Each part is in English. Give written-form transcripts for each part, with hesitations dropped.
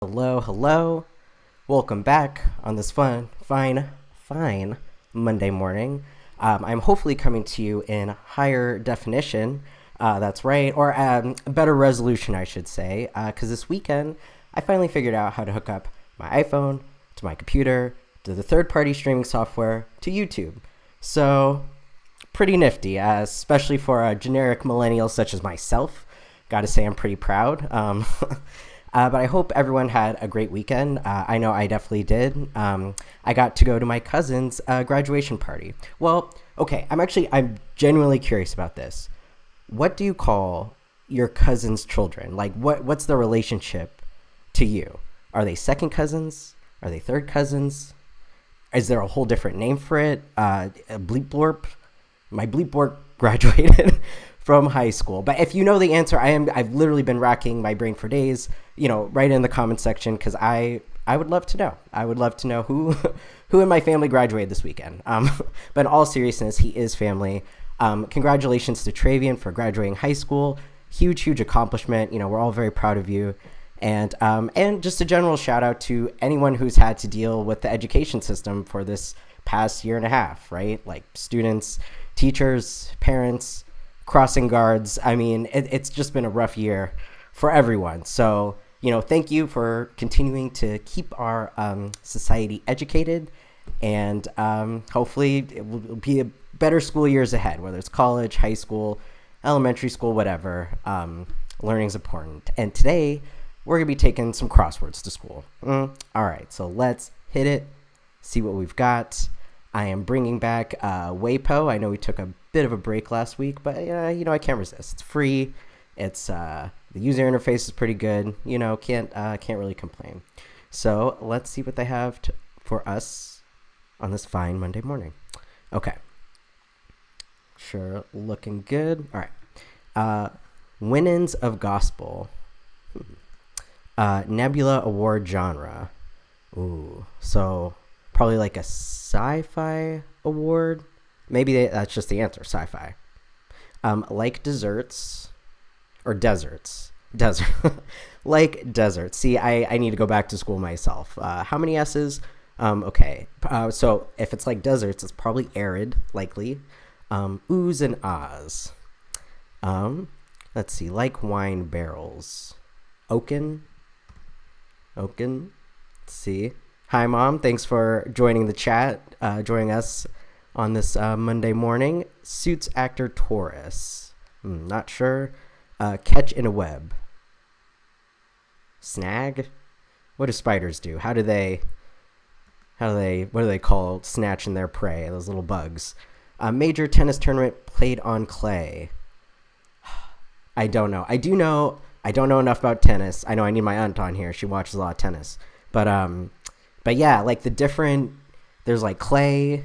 Hello, hello. Welcome back on this fine Monday morning. I'm hopefully coming to you in higher definition. That's right, or a better resolution, I should say, because this weekend I finally figured out how to hook up my iPhone to my computer, to the third-party streaming software, to YouTube. So, pretty nifty, especially for a generic millennial such as myself. Gotta say, I'm pretty proud. But I hope everyone had a great weekend. I know I definitely did. I got to go to my cousin's graduation party. Well, okay, I'm genuinely curious about this. What do you call your cousin's children? Like, what's the relationship to you? Are they second cousins? Are they third cousins? Is there a whole different name for it? A bleep blorp? My bleep blorp graduated from high school. But if you know the answer, I've literally been racking my brain for days. Write in the comment section because I would love to know. I would love to know who who in my family graduated this weekend. But in all seriousness, he is family. Congratulations to Travian for graduating high school. Huge accomplishment. We're all very proud of you. And just a general shout out to anyone who's had to deal with the education system for this past year and a half, right? Like students, teachers, parents, crossing guards. I mean, it's just been a rough year for everyone. So, thank you for continuing to keep our society educated, and hopefully it will be a better school years ahead, whether it's college, high school, elementary school, whatever. Learning is important. And today we're going to be taking some crosswords to school. All right, so let's hit it, see what we've got. I am bringing back WAPO. I know we took a bit of a break last week, but I can't resist. It's free. It's the user interface is pretty good. Can't really complain. So let's see what they have for us on this fine Monday morning. Okay. Sure, looking good. All right. Winnings of Gospel. Nebula Award genre. Ooh, so probably like a sci-fi award. Maybe that's just the answer, sci-fi. Like desserts, or deserts. Desert. Like deserts. See, I need to go back to school myself. How many S's? Okay. So if it's like deserts, it's probably arid, likely. Oohs and ahs. Let's see. Like wine barrels. Oaken. Let's see. Hi, Mom. Thanks for joining the chat, joining us on this Monday morning. Suits actor Taurus. Not sure. Catch in a web. Snag? What do spiders do? What do they call snatching their prey? Those little bugs. A major tennis tournament played on clay. I don't know. I don't know enough about tennis. I know I need my aunt on here. She watches a lot of tennis. But yeah, like there's like clay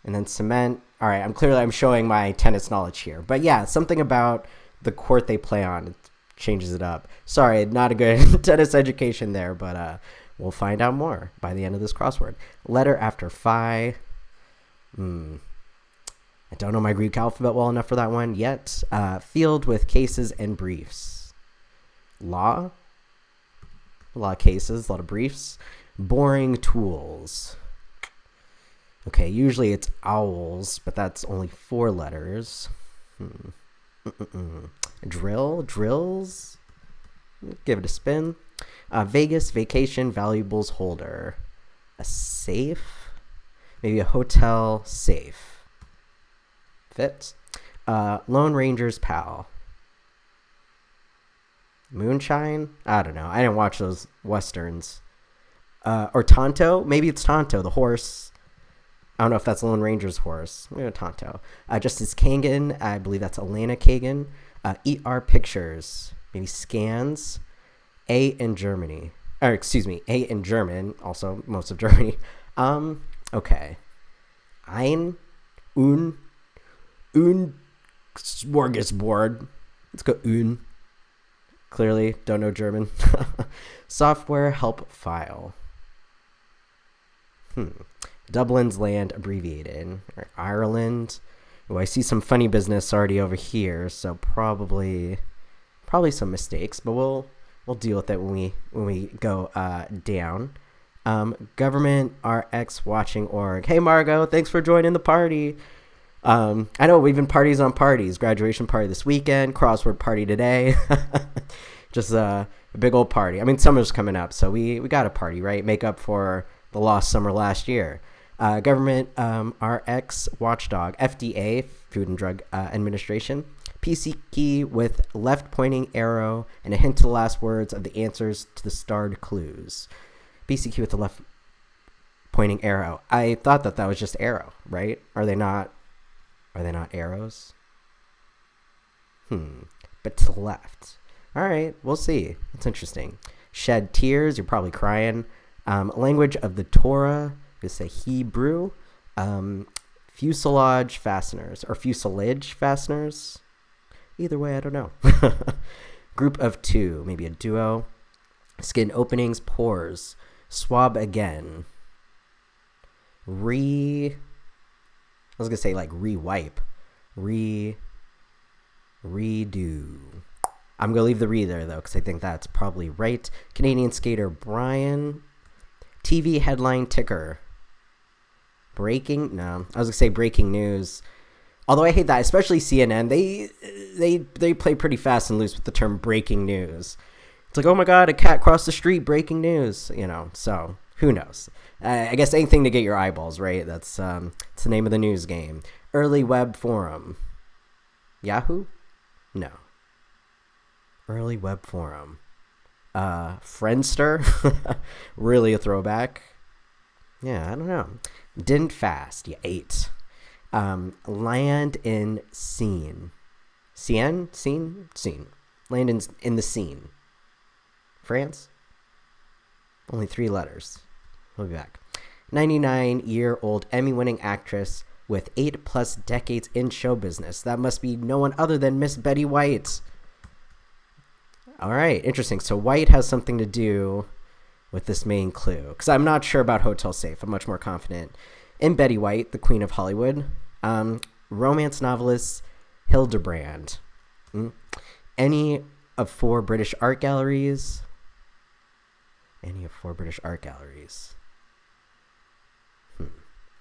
and then cement. All right, I'm showing my tennis knowledge here. But yeah, something about the court they play on, it changes it up. Sorry, not a good tennis education there, but we'll find out more by the end of this crossword. Letter after phi. I don't know my Greek alphabet well enough for that one yet. Field with cases and briefs. Law. A lot of cases, a lot of briefs. Boring tools. Okay, usually it's owls, but that's only 4 letters. Drills. Give it a spin. Vegas, vacation, valuables holder. A safe. Maybe a hotel safe. Fits. Lone Ranger's pal. Moonshine? I don't know. I didn't watch those westerns. Or Tonto? Maybe it's Tonto, the horse. I don't know if that's Lone Ranger's horse. Maybe Tonto. Justice Kagan. I believe that's Elena Kagan. ER Pictures. Maybe Scans. A in Germany. Or excuse me, A in German. Also, most of Germany. Okay. Ein. Un. Smorgasbord. Let's go un. Clearly, don't know German. Software help file. Dublin's land abbreviated. Or Ireland. Oh, I see some funny business already over here, so probably some mistakes, but we'll we'll deal with it when we go down. Government RX watching org. Hey Margot, thanks for joining the party. I know we've been parties on parties. Graduation party this weekend, crossword party today. Just a big old party. I mean, summer's coming up, so we got a party, right? Make up for the lost summer last year. Government RX watchdog, FDA, Food and Drug Administration. PC key with left pointing arrow and a hint to the last words of the answers to the starred clues. PC key with the left pointing arrow. I thought that was just arrow, right? Are they not arrows? But to the left. All right, we'll see. That's interesting. Shed tears. You're probably crying. Language of the Torah. We say Hebrew. Fuselage fasteners or fuselage fasteners. Either way, I don't know. Group of two, maybe a duo. Skin openings, pores. Swab again. I was gonna say like re-wipe. Redo. I'm gonna leave the re there though, because I think that's probably right. Canadian skater Brian. TV headline ticker. Breaking? No, I was gonna say breaking news. Although I hate that, especially CNN, they play pretty fast and loose with the term breaking news. It's like, oh my god, a cat crossed the street, breaking news, so who knows? I guess anything to get your eyeballs, right? That's it's the name of the news game. Early web forum. Yahoo? No. Early web forum. Friendster? Really a throwback? Yeah, I don't know. Didn't fast, you ate. Land in scene. Scene? Land in the scene. France? Only 3 letters. We'll be back. 99-year-old Emmy-winning actress with 8+ decades in show business. That must be no one other than Miss Betty White. All right, interesting. So White has something to do with this main clue. Because I'm not sure about Hotel Safe. I'm much more confident in Betty White, the Queen of Hollywood. Romance novelist Hildebrand. Any of 4 British art galleries.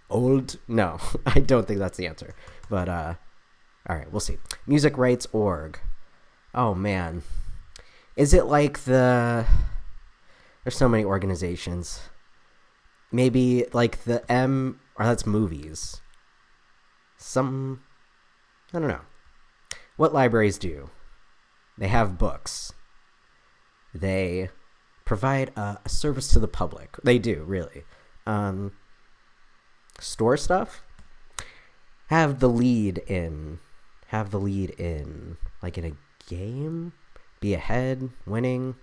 Old? No, I don't think that's the answer. But, all right, we'll see. Music rights org. Oh, man. Is it like there's so many organizations. Maybe like the M, or that's movies. I don't know. What libraries do? They have books. They provide a service to the public. They do, really. Store stuff? Have the lead in, like in a game? Be ahead, winning.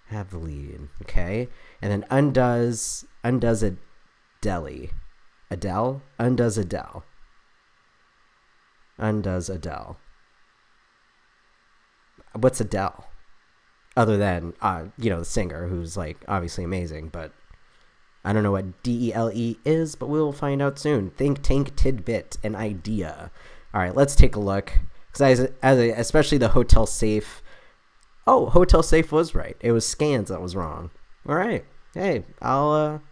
Have the lead, okay? And then undoes a deli. Adele? Undoes Adele. What's Adele? Other than, the singer, who's, like, obviously amazing, but I don't know what DELE is, but we'll find out soon. Think tank tidbit, an idea. All right, let's take a look. Because especially the Hotel Safe. Oh, Hotel Safe was right. It was scans that was wrong. All right. Hey, I'll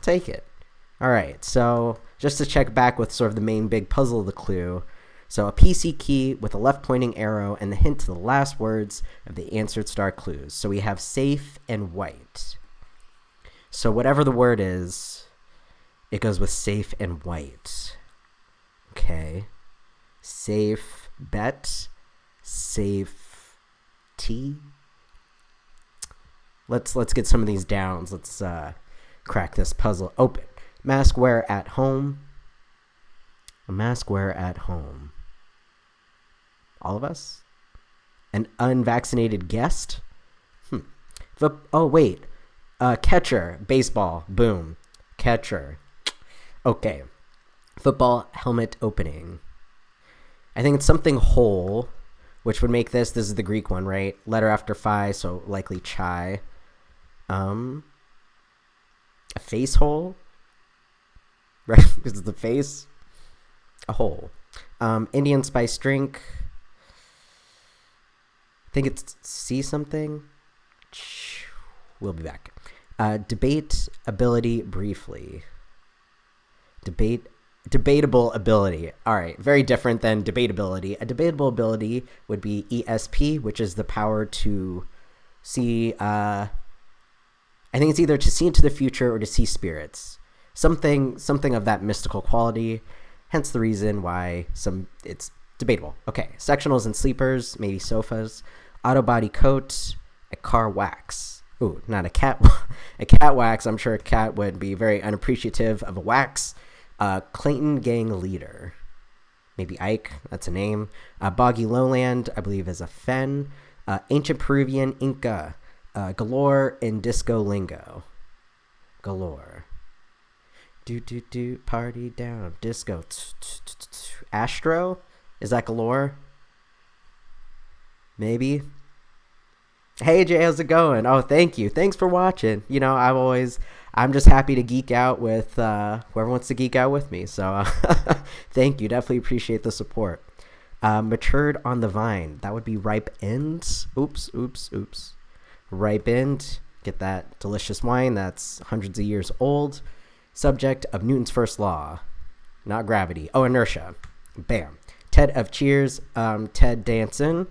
take it. All right. So just to check back with sort of the main big puzzle of the clue. So a PC key with a left pointing arrow and the hint to the last words of the answered star clues. So we have safe and white. So whatever the word is, it goes with safe and white. Okay. Safe bet. Safe tea. Let's get some of these downs. Let's crack this puzzle open. Mask wear at home. A mask wear at home. All of us? An unvaccinated guest? Oh, wait. Catcher. Baseball. Boom. Catcher. Okay. Football helmet opening. I think it's something whole, which would make this is the Greek one, right? Letter after phi, so likely chai. A face hole? Right? Because it's the face. A hole. Indian spice drink. I think it's see something. We'll be back. Debate ability briefly. Debatable ability. All right, very different than debatability. A debatable ability would be ESP, which is the power to see. I think it's either to see into the future or to see spirits. Something of that mystical quality. Hence the reason why it's debatable. Okay, sectionals and sleepers, maybe sofas. Auto body coat, a car wax. Ooh, not a cat. A cat wax. I'm sure a cat would be very unappreciative of a wax. Clayton gang leader. Maybe Ike. That's a name. Boggy lowland, I believe, is a fen. Ancient Peruvian Inca. Galore in disco lingo. Galore. Do party down. Disco. Astro? Is that galore? Maybe. Hey Jay, how's it going? Oh, thank you. Thanks for watching. You know, I'm just happy to geek out with whoever wants to geek out with me. So thank you. Definitely appreciate the support. Matured on the vine. That would be ripe ends. Oops. Ripe end. Get that delicious wine that's hundreds of years old. Subject of Newton's first law. Not gravity. Oh, inertia. Bam. Ted of Cheers. Ted Danson.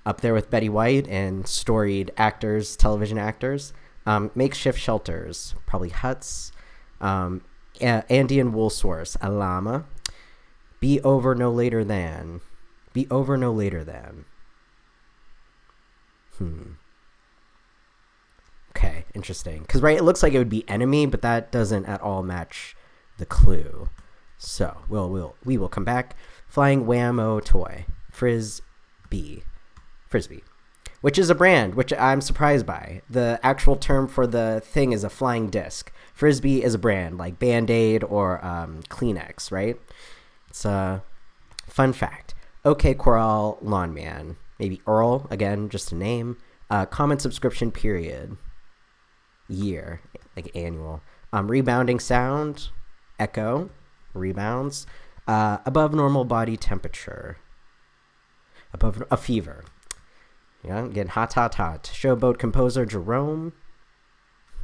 Up there with Betty White and storied actors, television actors. Makeshift shelters. Probably huts. Andean wool source. A llama. Be over no later than. Okay, interesting. Because, right, it looks like it would be enemy, but that doesn't at all match the clue. So, we will come back. Flying Whammo toy. Frisbee, which is a brand, which I'm surprised by. The actual term for the thing is a flying disc. Frisbee is a brand, like Band-Aid or Kleenex, right? It's a fun fact. OK Corral Lawn Man. Maybe Earl, again, just a name. Common subscription period. Year, like annual. Rebounding sound. Echo. Rebounds. Above normal body temperature. Above a fever. Yeah, getting hot. Showboat composer Jerome.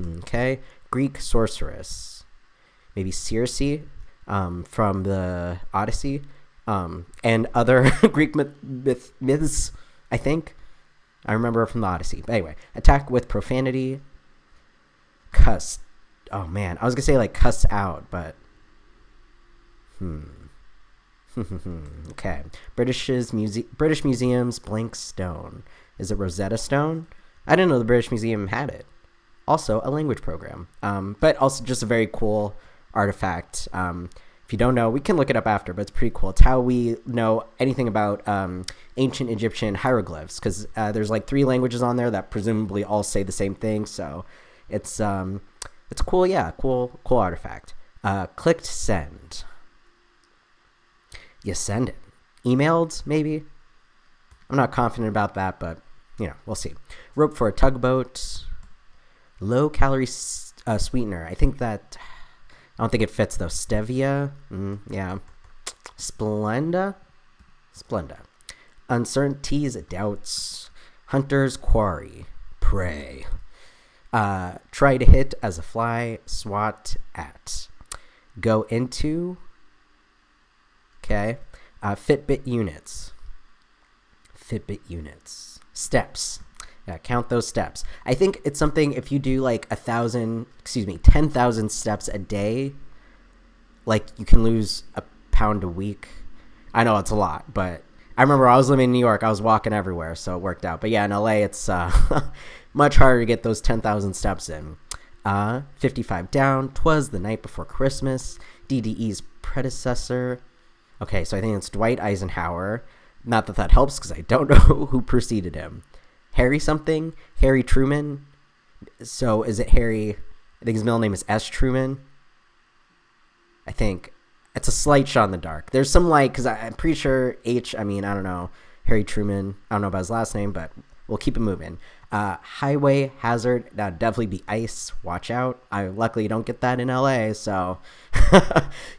Okay. Greek sorceress. Maybe Circe from the Odyssey. And other Greek myths, I think. I remember from the Odyssey. But anyway, attack with profanity. Cuss. Oh, man. I was going to say, like, cuss out, but... Okay. British Museum's blank stone. Is it Rosetta Stone? I didn't know the British Museum had it. Also, a language program. But also just a very cool artifact. If you don't know, we can look it up after, but it's pretty cool. It's how we know anything about ancient Egyptian hieroglyphs, because there's like 3 languages on there that presumably all say the same thing. So it's cool. Yeah, cool artifact. Clicked send. You send it. Emailed, maybe? I'm not confident about that, but, you know, we'll see. Rope for a tugboat. Low-calorie sweetener. I think that... I don't think it fits, though. Stevia? Yeah. Splenda? Uncertainties, doubts. Hunter's quarry. Prey. Try to hit as a fly. Swat at. Go into... Okay. Fitbit units. Steps. Yeah, count those steps. I think it's something if you do like 10,000 steps a day, like you can lose a pound a week. I know it's a lot, but I remember I was living in New York. I was walking everywhere, so it worked out. But yeah, in LA, it's much harder to get those 10,000 steps in. 55 down. 'Twas the night before Christmas. DDE's predecessor. Okay, so I think it's Dwight Eisenhower. Not that helps because I don't know who preceded him. Harry something? Harry Truman? So is it Harry? I think his middle name is S. Truman. I think. It's a slight shot in the dark. There's some because I'm pretty sure I don't know. Harry Truman. I don't know about his last name, but we'll keep it moving. Highway hazard. That'd definitely be ice. Watch out. Luckily don't get that in LA, so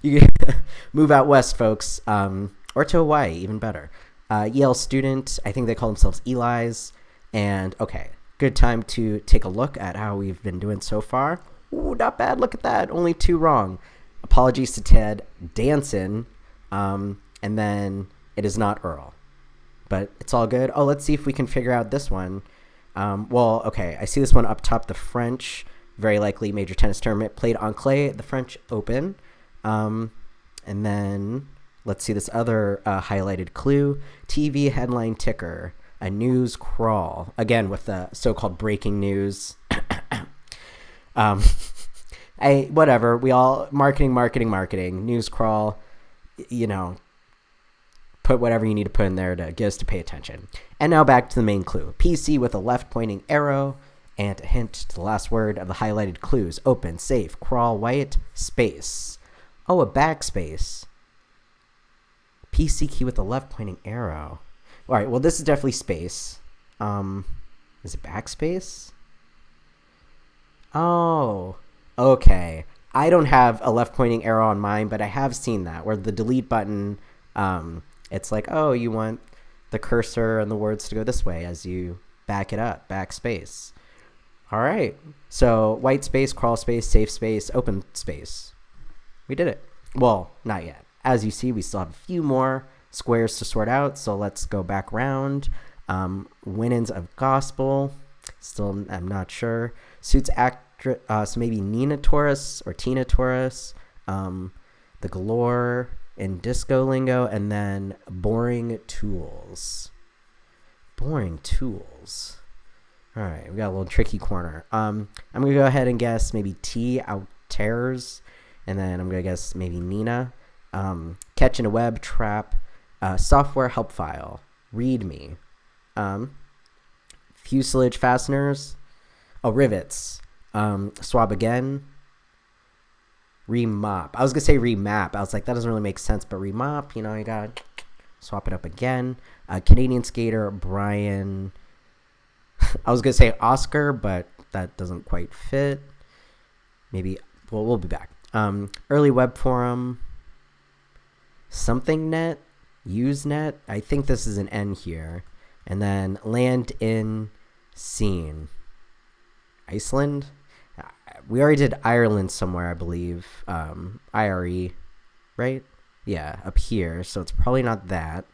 you can move out west, folks. Or to Hawaii, even better. Yale student. I think they call themselves Eli's. And, okay, good time to take a look at how we've been doing so far. Ooh, not bad. Look at that. Only 2 wrong. Apologies to Ted Danson. And then it is not Earl. But it's all good. Oh, let's see if we can figure out this one. Okay. I see this one up top. The French, very likely major tennis tournament, played on clay at the French Open. And then let's see this other highlighted clue. TV headline ticker. A news crawl. Again, with the so-called breaking news. Whatever. We all marketing. News crawl. Put whatever you need to put in there to get us to pay attention. And now back to the main clue. PC with a left pointing arrow and a hint to the last word of the highlighted clues. Open, safe, crawl, white, space. Oh, a backspace. PC key with a left pointing arrow. All right, well, this is definitely space. Is it backspace? Oh, okay. I don't have a left pointing arrow on mine, but I have seen that where the delete button, it's like, oh, you want the cursor and the words to go this way as you back it up, backspace. All right. So white space, crawl space, safe space, open space. We did it. Well, not yet. As you see, we still have a few more squares to sort out. So let's go back around. Winans of gospel. Still, I'm not sure. Suits actress. So maybe Nina Torres or Tina Torres. The galore in disco lingo, and then boring tools. Boring tools. All right, we got a little tricky corner. I'm gonna go ahead and guess maybe T Outers, and then I'm gonna guess maybe Nina. Catch in a web trap. Software help file. Read me. Fuselage fasteners. Oh, rivets. Swab again. Remop. I was going to say remap. I was like, that doesn't really make sense, but remop, you got to swap it up again. Canadian skater Brian. I was going to say Oscar, but that doesn't quite fit. Maybe, well, we'll be back. Early web forum. Something net. Usenet. I think this is an N here. And then land in scene. Iceland. We already did Ireland somewhere, I believe. IRE, right? Yeah, up here. So it's probably not that.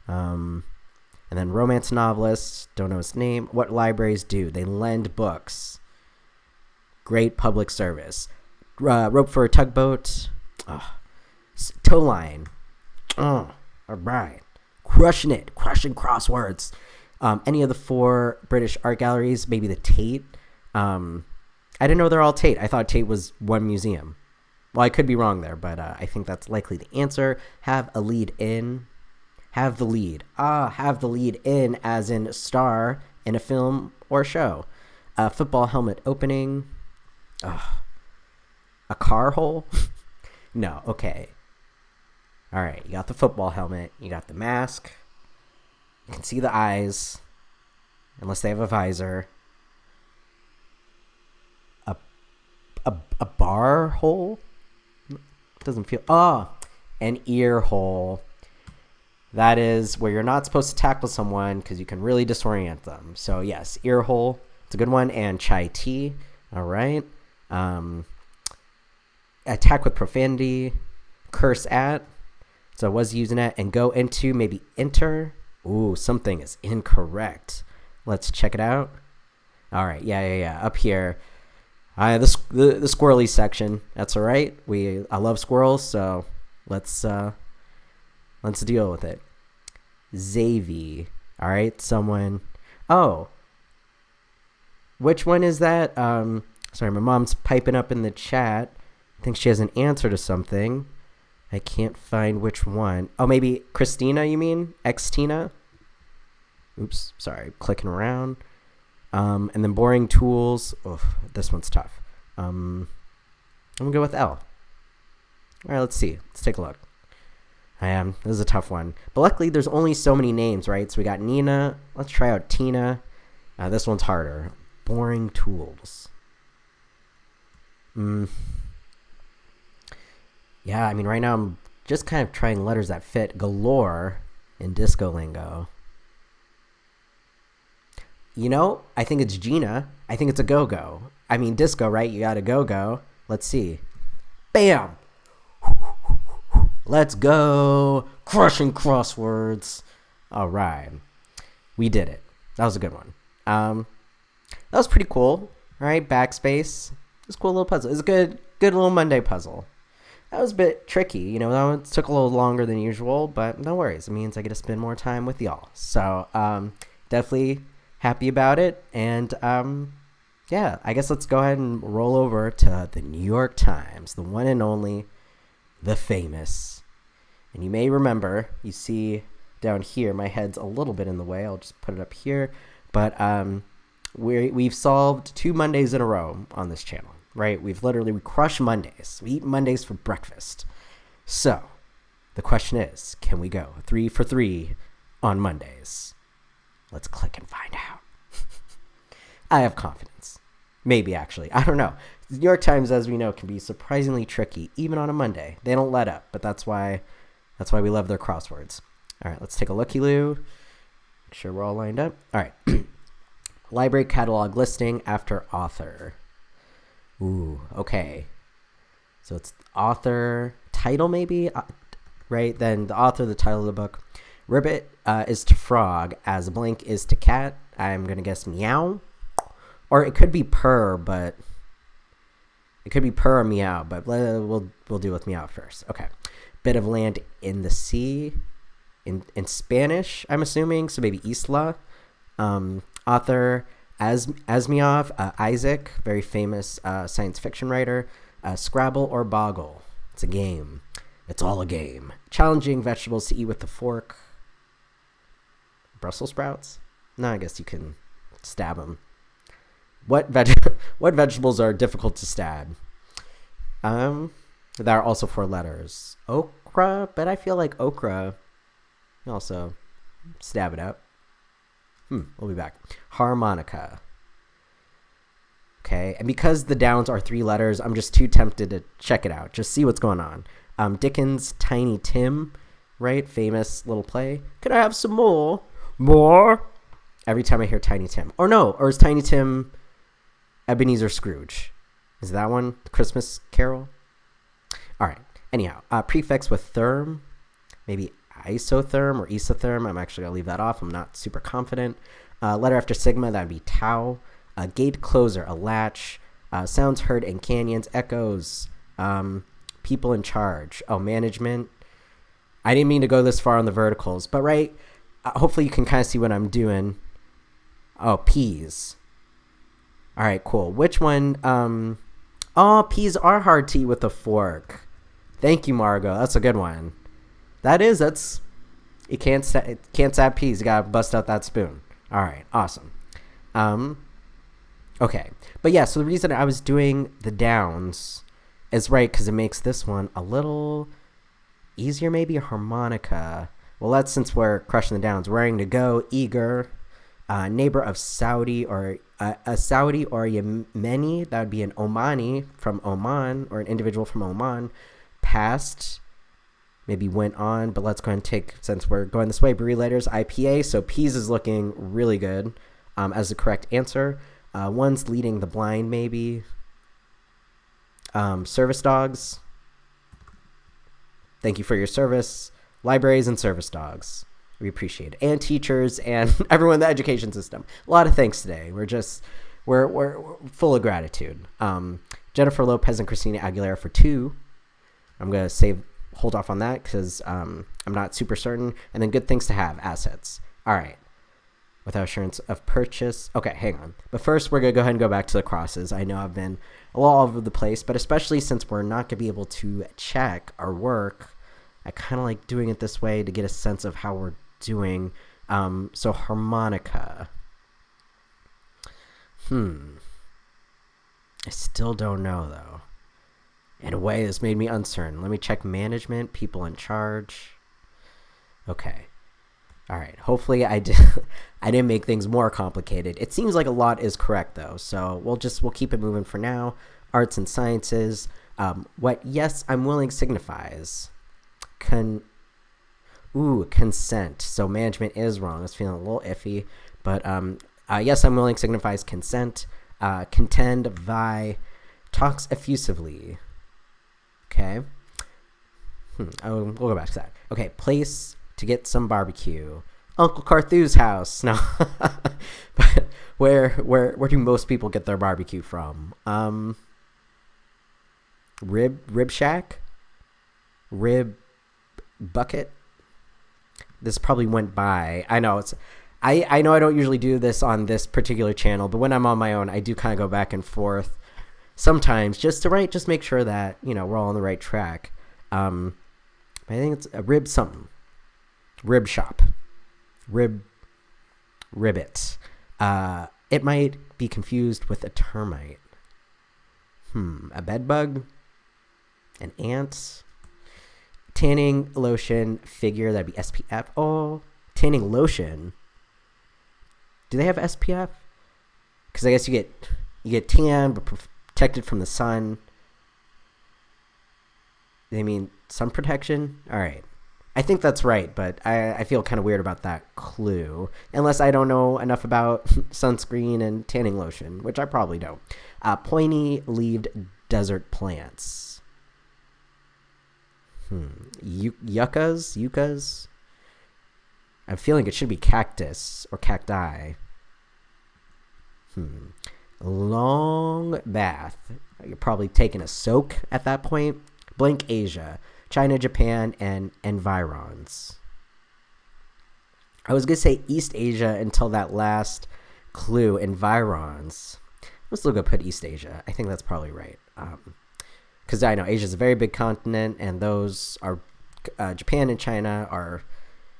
And then romance novelist. Don't know his name. What libraries do? They lend books. Great public service. Rope for a tugboat. Tow line. All right. Crushing it. Crushing crosswords. Any of the 4 British art galleries. Maybe the Tate. I didn't know they're all Tate. I thought Tate was one museum. Well, I could be wrong there, but I think that's likely the answer. Have a lead in. Have the lead. Have the lead in as in star in a film or show. Football helmet opening. A car hole? No, okay. All right, you got the football helmet. You got the mask. You can see the eyes, unless they have a visor. A bar hole? Doesn't feel... an ear hole. That is where you're not supposed to tackle someone because you can really disorient them. So, yes, ear hole. It's a good one. And chai tea. All right. Attack with profanity. Curse at. So I was using it. And go into, maybe enter. Ooh, something is incorrect. Let's check it out. All right. Yeah. Up here. The squirrely section. That's all right. I love squirrels, so let's deal with it. Xavi. All right, someone. Oh, which one is that? Sorry, my mom's piping up in the chat. I think she has an answer to something. I can't find which one. Oh, maybe Christina, you mean? Xtina? Oops, sorry, clicking around. And then boring tools. Oh, this one's tough. I'm going to go with L. All right, let's see. Let's take a look. This is a tough one. But luckily, there's only so many names, right? So we got Nina. Let's try out Tina. This one's harder. Boring tools. Yeah, I mean, right now I'm just kind of trying letters that fit. Galore in disco lingo. I think it's Gina. I think it's a go-go. I mean, disco, right? You got a go-go. Let's see. Bam! Let's go. Crushing crosswords. All right. We did it. That was a good one. That was pretty cool. All right, backspace. It was a cool little puzzle. It was a good little Monday puzzle. That was a bit tricky. That one took a little longer than usual, but no worries. It means I get to spend more time with y'all. So definitely happy about it. And yeah, I guess let's go ahead and roll over to the New York Times, the one and only, the famous. And you may remember, you see down here, my head's a little bit in the way. I'll just put it up here. But we've solved 2 Mondays in a row on this channel, right? We crush Mondays. We eat Mondays for breakfast. So the question is, can we go 3 for 3 on Mondays? Let's click and find out. I have confidence. Maybe, actually. I don't know. The New York Times, as we know, can be surprisingly tricky, even on a Monday. They don't let up, but that's why we love their crosswords. All right, let's take a looky-loo. Make sure we're all lined up. All right. Library catalog listing after author. Ooh, okay. So it's author, title maybe, right? Then the author, the title of the book. Ribbit is to frog, as blank is to cat. I'm going to guess meow. Or it could be purr, but it could be purr or meow, but we'll deal with meow first. Okay. Bit of land in the sea. In Spanish, I'm assuming, so maybe Isla. Author Asimov, Isaac, very famous science fiction writer. Scrabble or Boggle. It's a game. It's all a game. Challenging vegetables to eat with a fork. Brussels sprouts? No, I guess you can stab them. What vegetables are difficult to stab? There are also 4 letters. Okra, but I feel like okra. Also, stab it up. We'll be back. Harmonica. Okay, and because the downs are 3 letters, I'm just too tempted to check it out. Just see what's going on. Dickens' Tiny Tim, right? Famous little play. Could I have some more? More? Every time I hear Tiny Tim. Or is Tiny Tim Ebenezer Scrooge? Is that one the Christmas Carol? All right. Anyhow, prefix with therm. Maybe isotherm or isotherm. I'm actually going to leave that off. I'm not super confident. Letter after sigma, that would be tau. Gate closer, a latch. Sounds heard in canyons, echoes. People in charge. Oh, management. I didn't mean to go this far on the verticals, but right, hopefully you can kind of see what I'm doing. Oh, peas. All right, cool. Which one? Peas are hard to eat with a fork. Thank you, Margot. That's a good one. You can't stab peas. You gotta bust out that spoon. All right, awesome. Okay, but yeah, so the reason I was doing the downs is right because it makes this one a little easier, maybe a harmonica. Well, that's since we're crushing the downs. Raring to go, eager, neighbor of Saudi or a Saudi or Yemeni. That would be an Omani from Oman or an individual from Oman. Past. Maybe went on, but let's go ahead and take, since we're going this way, brewery letters, IPA. So peas is looking really good as the correct answer. One's leading the blind, maybe. Service dogs. Thank you for your service. Libraries and service dogs. We appreciate it. And teachers and everyone in the education system. A lot of thanks today. We're full of gratitude. Jennifer Lopez and Christina Aguilera for 2. I'm going to hold off on that because I'm not super certain. And then good things to have, assets. All right. Without assurance of purchase. Okay, hang on. But first, we're going to go ahead and go back to the crosses. I know I've been all over the place, but especially since we're not going to be able to check our work, I kind of like doing it this way to get a sense of how we're doing. So harmonica. I still don't know, though. In a way, this made me uncertain. Let me check management, people in charge. Okay. All right. Hopefully I didn't make things more complicated. It seems like a lot is correct though. So we'll keep it moving for now. Arts and sciences. What yes, I'm willing signifies. Consent. So management is wrong. I was feeling a little iffy, but Yes, I'm willing signifies consent. Contend, vie, talks effusively. Okay. We'll go back to that. Okay, place to get some barbecue. Uncle Carthew's house. No. But where do most people get their barbecue from? Rib shack? Rib bucket? This probably went by. I know I know I don't usually do this on this particular channel, but when I'm on my own, I do kind of go back and forth sometimes just make sure that, we're all on the right track. I think it's a rib something. Rib shop. Ribbit. It might be confused with a termite. A bed bug? An ant? Tanning lotion figure, that'd be SPF. Oh, tanning lotion. Do they have SPF? Because I guess you get tan but protected from the sun. They mean sun protection? All right. I think that's right, but I feel kind of weird about that clue. Unless I don't know enough about sunscreen and tanning lotion, which I probably don't. Pointy-leaved desert plants. Yuccas? I'm feeling it should be cactus or cacti. Long bath. You're probably taking a soak at that point. Blank Asia. China, Japan, and environs. I was going to say East Asia until that last clue, environs. I'm still going to put East Asia. I think that's probably right. Because I know Asia is a very big continent, and those are Japan and China are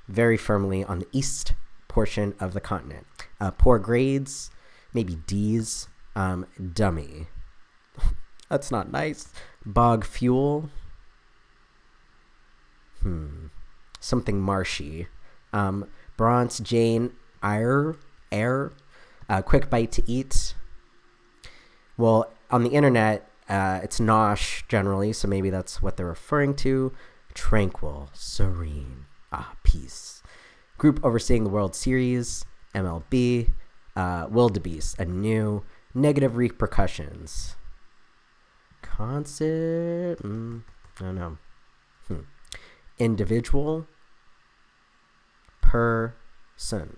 very firmly on the east portion of the continent. Poor grades, maybe D's. Dummy. That's not nice. Bog fuel. Something marshy. Bronze, Jane, air. Quick bite to eat. Well, on the internet, it's nosh generally, so maybe that's what they're referring to. Tranquil, serene, peace. Group overseeing the World Series, MLB. Wildebeest, anew. Negative repercussions. Concert, I don't know. Individual, person.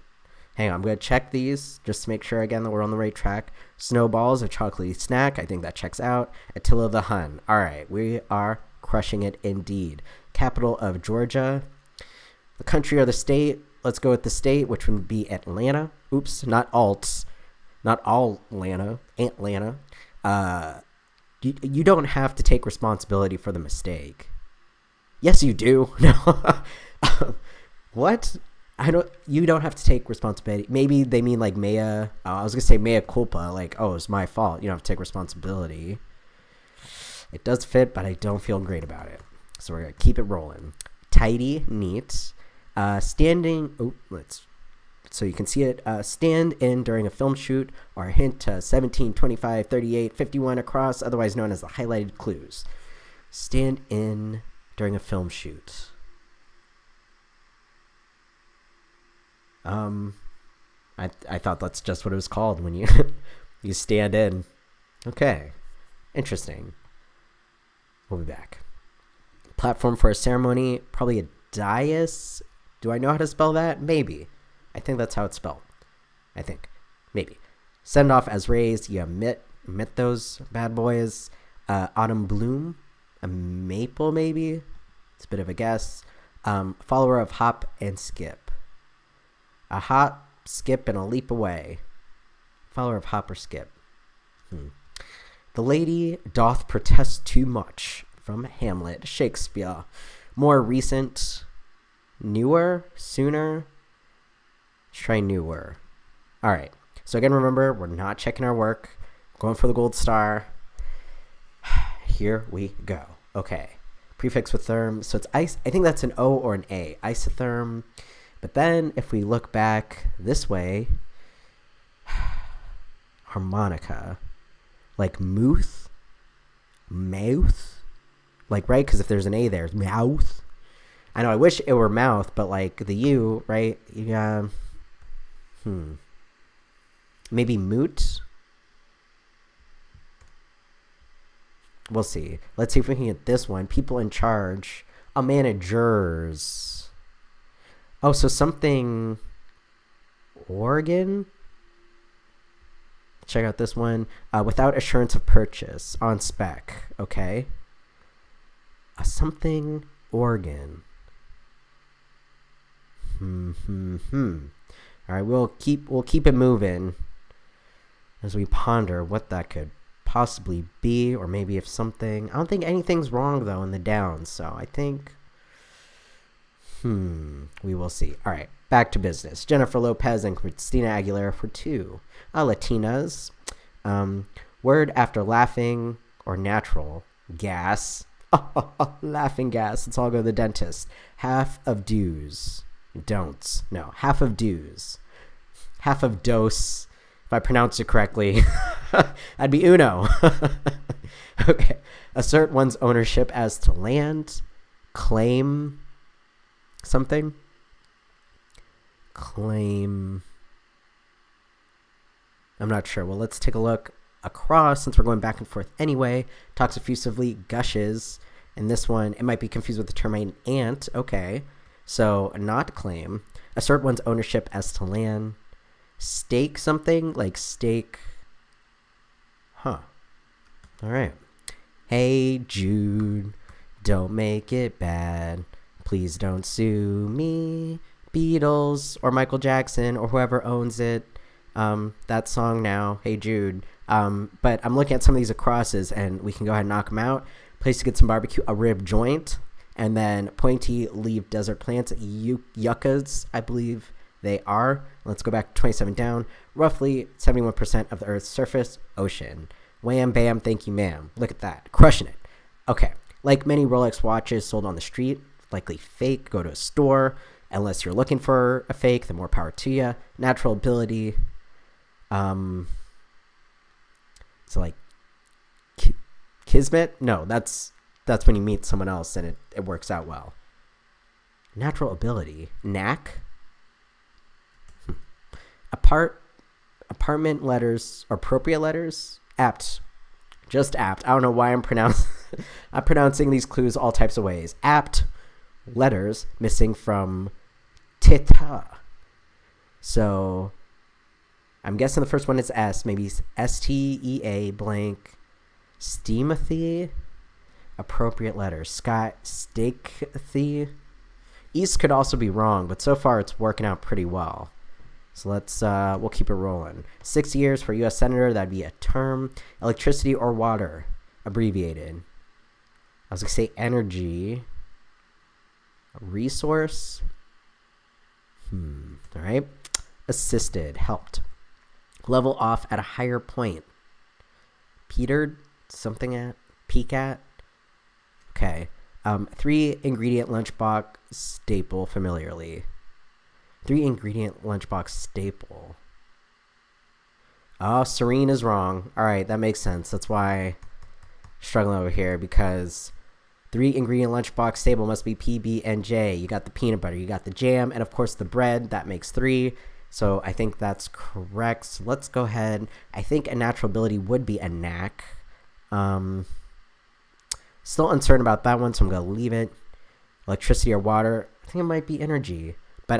Hang on, I'm going to check these just to make sure again that we're on the right track. Snowballs, a chocolatey snack. I think that checks out. Attila the Hun. All right, we are crushing it indeed. Capital of Georgia. The country or the state. Let's go with the state, which would be Atlanta. Oops, not alts. Not all Atlanta. Atlanta. You don't have to take responsibility for the mistake. Yes, you do. No. What? You don't have to take responsibility. Maybe they mean like mea. I was going to say mea culpa. Like, oh, it's my fault. You don't have to take responsibility. It does fit, but I don't feel great about it. So we're going to keep it rolling. Tidy, neat. Standing. Oh, so you can see it. Stand in during a film shoot, or a hint to 17, 25, 38, 51 across, otherwise known as the highlighted clues. Stand in during a film shoot. I thought that's just what it was called when you you stand in. Okay, interesting. We'll be back. Platform for a ceremony, probably a dais. Do I know how to spell that? Maybe. I think that's how it's spelled. I think. Maybe. Send off as raised. You emit those bad boys. Autumn bloom. A maple, maybe. It's a bit of a guess. Follower of hop and skip. A hop, skip, and a leap away. Follower of hop or skip. The lady doth protest too much. From Hamlet. Shakespeare. More recent. Newer. Sooner. Let's try newer. All right. So again, remember, we're not checking our work. Going for the gold star. Here we go. Okay. Prefix with therm. So it's ice. I think that's an O or an A. Isotherm. But then if we look back this way, harmonica. Like mouth. Mouth. Like, right? Because if there's an A there, it's mouth. I know, I wish it were mouth, but like the U, right? You got, Maybe moot. We'll see. Let's see if we can get this one. People in charge. Managers. Oh, so something organ? Check out this one. Without assurance of purchase. On spec. Okay. Something organ. All right, we'll keep it moving as we ponder what that could possibly be, or maybe if something. I don't think anything's wrong though in the downs, so I think we will see. All right, back to business. Jennifer Lopez and Christina Aguilera for 2 Latinas. Word after laughing or natural gas. Laughing gas. Let's all go to the dentist. Half of dues. Don'ts. No, half of dues. Half of dose. If I pronounce it correctly, I'd be uno. Okay. Assert one's ownership as to land. Claim something. Claim. I'm not sure. Well, let's take a look across since we're going back and forth anyway. Talks effusively, gushes. And this one, it might be confused with the term ant. Okay. So, not claim. Assert one's ownership as to land. Stake something, like stake. All right. Hey, Jude, don't make it bad. Please don't sue me. Beatles or Michael Jackson or whoever owns it. That song now, Hey Jude. But I'm looking at some of these acrosses, and we can go ahead and knock them out. Place to get some barbecue, a rib joint. And then pointy leaf desert plants, yuccas, I believe they are. Let's go back 27 down. Roughly 71% of the Earth's surface, ocean. Wham, bam, thank you, ma'am. Look at that. Crushing it. Okay. Like many Rolex watches sold on the street, likely fake, go to a store. Unless you're looking for a fake, the more power to you. Natural ability. So like kismet? No, that's when you meet someone else and it works out well. Natural ability. Knack. Apartment letters. Appropriate letters. Apt. Just apt. I don't know why I'm pronouncing these clues all types of ways. Apt letters missing from teta. So I'm guessing the first one is S. Maybe STEA blank. Steamathy. Appropriate letters. Sky. Stakethy. East could also be wrong, but so far it's working out pretty well. So we'll keep it rolling. 6 years for U.S. Senator, that'd be a term. Electricity or water, abbreviated. I was going to say energy. Resource. All right. Assisted, helped. Level off at a higher point. Petered, something at, peak at. Okay. 3 ingredient lunchbox staple familiarly. 3 ingredient lunchbox staple. Oh, Serene is wrong. All right, that makes sense. That's why I'm struggling over here, because 3 ingredient lunchbox staple must be P, B, and J. You got the peanut butter, you got the jam, and of course the bread. That makes 3. So I think that's correct. So let's go ahead. I think a natural ability would be a knack. Still uncertain about that one, so I'm going to leave it. Electricity or water. I think it might be energy. But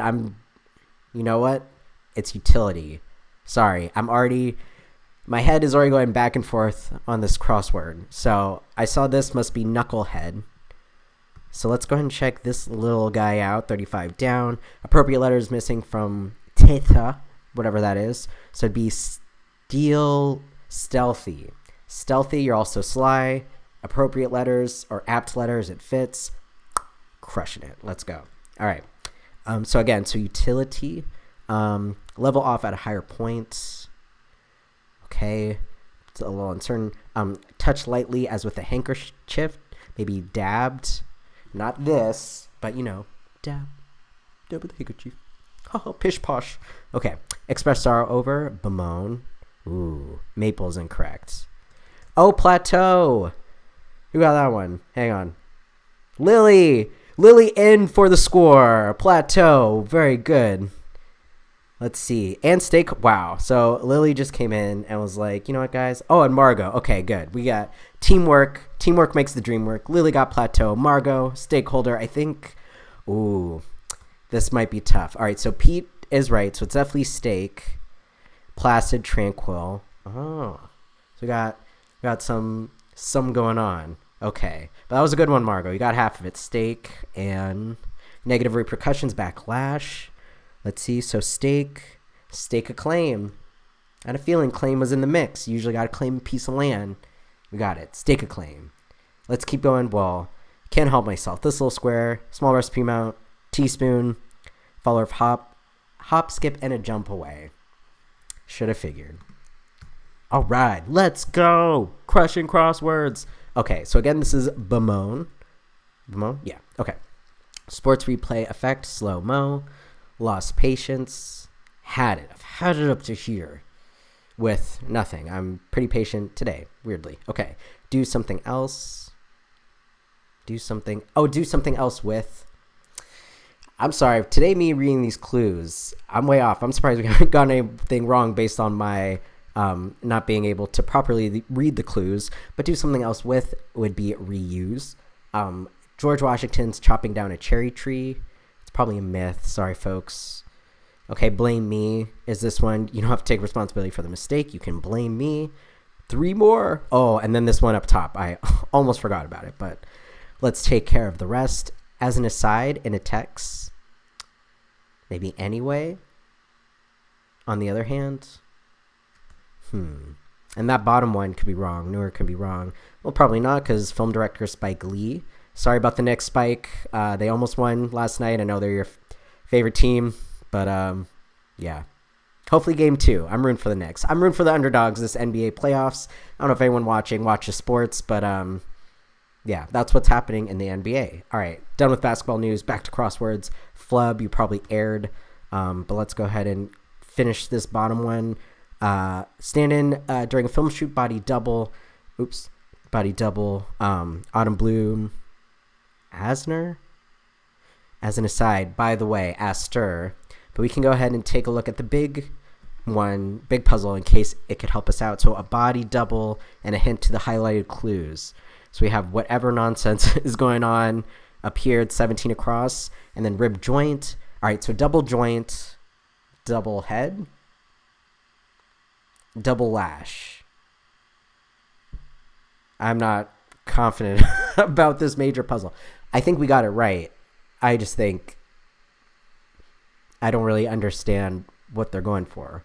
you know what? It's utility. Sorry, my head is already going back and forth on this crossword. So I saw this must be knucklehead. So let's go ahead and check this little guy out. 35 down. Appropriate letters missing from theta, whatever that is. So it'd be stealthy. Stealthy, you're also sly. Appropriate letters or apt letters, it fits. Crushing it. Let's go. All right. So utility. Level off at a higher point. Okay. It's a little uncertain. Touch lightly as with a handkerchief. Maybe dabbed. Not this, but dab. Dab with a handkerchief. Oh, pish posh. Okay. Express sorrow over. Bemoan. Ooh. Maple's incorrect. Oh, plateau. Who got that one? Hang on. Lily in for the score. Plateau. Very good. Let's see. And steak. Wow. So Lily just came in and was like, you know what, guys? Oh, and Margot. Okay, good. We got teamwork. Teamwork makes the dream work. Lily got plateau. Margot, stakeholder. I think. Ooh, this might be tough. All right. So Pete is right. So it's definitely steak. Placid, tranquil. Oh, so we got some going on. Okay, but that was a good one, Margot. You got half of it. Steak and negative repercussions, backlash. Let's see. So stake a claim. I had a feeling claim was in the mix. You usually got to claim a piece of land. We got it. Stake a claim. Let's keep going. Well, can't help myself. This little square, small recipe amount, teaspoon, follower of hop, skip, and a jump away. Should have figured. All right, let's go. Crushing crosswords. Okay, so again, this is Bamone. Bamone? Yeah, okay. Sports replay effect, slow-mo. Lost patience. Had it. I've had it up to here with nothing. I'm pretty patient today, weirdly. Okay, do something else. Do something else with. I'm sorry. Today, me reading these clues, I'm way off. I'm surprised we haven't gotten anything wrong based on my not being able to properly read the clues. But do something else with would be reuse. George Washington's chopping down a cherry tree. It's probably a myth. Sorry, folks. Okay, blame me is this one. You don't have to take responsibility for the mistake. You can blame me. 3 more. Oh, and then this one up top. I almost forgot about it, but let's take care of the rest. As an aside, in a text, maybe anyway. On the other hand, and that bottom one could be wrong. Newer could be wrong. Well, probably not, because film director Spike Lee. Sorry about the Knicks, Spike. They almost won last night. I know they're your favorite team, but yeah. Hopefully game 2. I'm rooting for the Knicks. I'm rooting for the underdogs this NBA playoffs. I don't know if anyone watches sports, but yeah, that's what's happening in the NBA. All right, done with basketball news. Back to crosswords. Flub, you probably aired, but let's go ahead and finish this bottom one. Stand in during a film shoot, body double. Autumn Bloom. Asner? As an aside, by the way, Aster. But we can go ahead and take a look at the big puzzle in case it could help us out. So a body double and a hint to the highlighted clues. So we have whatever nonsense is going on up here. It's 17 across. And then rib joint. All right, so double joint, double head, double lash. I'm not confident about this major puzzle. I think we got it right. I just think I don't really understand what they're going for.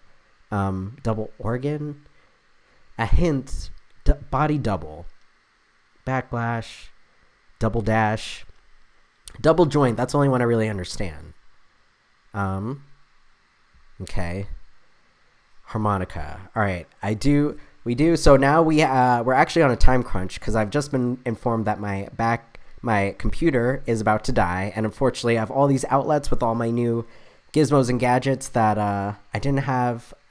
Double organ, a hint, body double, backlash, double dash, double joint. That's the only one I really understand. Okay. Harmonica. All right. We do. So now we're actually on a time crunch because I've just been informed that my computer is about to die, and unfortunately I have all these outlets with all my new gizmos and gadgets that I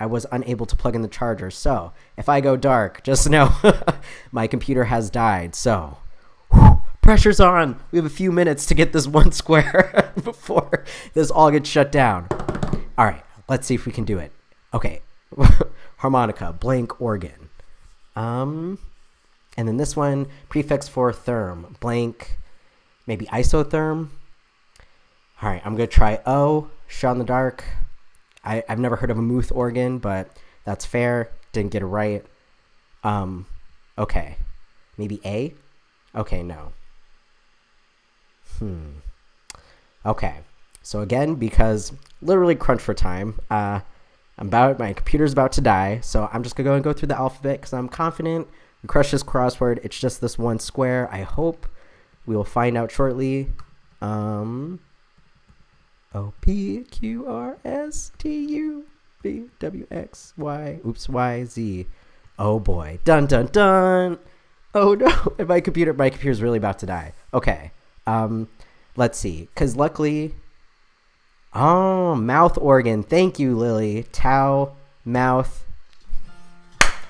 was unable to plug in the charger. So if I go dark, just know my computer has died. So pressure's on. We have a few minutes to get this one square before this all gets shut down. All right, let's see if we can do it. Okay. Harmonica, blank organ. And then this one, prefix for therm, blank, maybe isotherm. All right, I'm going to try O, shot in the dark. I've never heard of a Muth organ, but that's fair. Didn't get it right. Okay. Maybe A? Okay, no. Okay. So again, because literally crunch for time, my computer's about to die, so I'm just going to go through the alphabet because I'm confident we crush this crossword. It's just this one square. I hope we will find out shortly. O P Q R S T U V W X Y. Oops, Y Z. Oh boy. Dun dun dun. Oh no. And my computer's really about to die. Okay. Let's see. Because luckily. Oh, mouth organ. Thank you, Lily. Tau, mouth.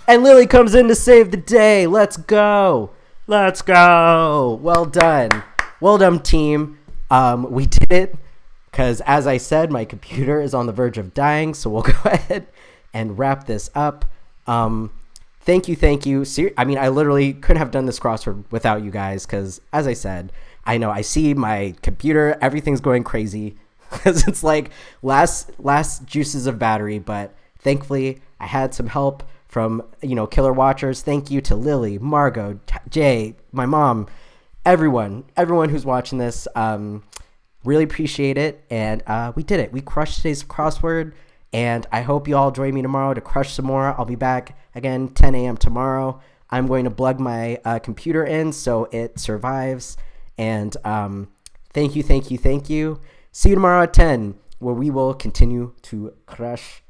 And Lily comes in to save the day. Let's go. Let's go. Well done. Well done, team. We did it. because as I said, my computer is on the verge of dying. So we'll go ahead and wrap this up. Thank you. I mean, I literally couldn't have done this crossword without you guys because, as I said, I know I see my computer, everything's going crazy because it's like last juices of battery. But thankfully, I had some help from, Killer Watchers. Thank you to Lily, Margot, Jay, my mom, everyone who's watching this. Really appreciate it. And we did it. We crushed today's crossword. And I hope you all join me tomorrow to crush some more. I'll be back again 10 a.m. tomorrow. I'm going to plug my computer in so it survives. And thank you. See you tomorrow at 10, where we will continue to crush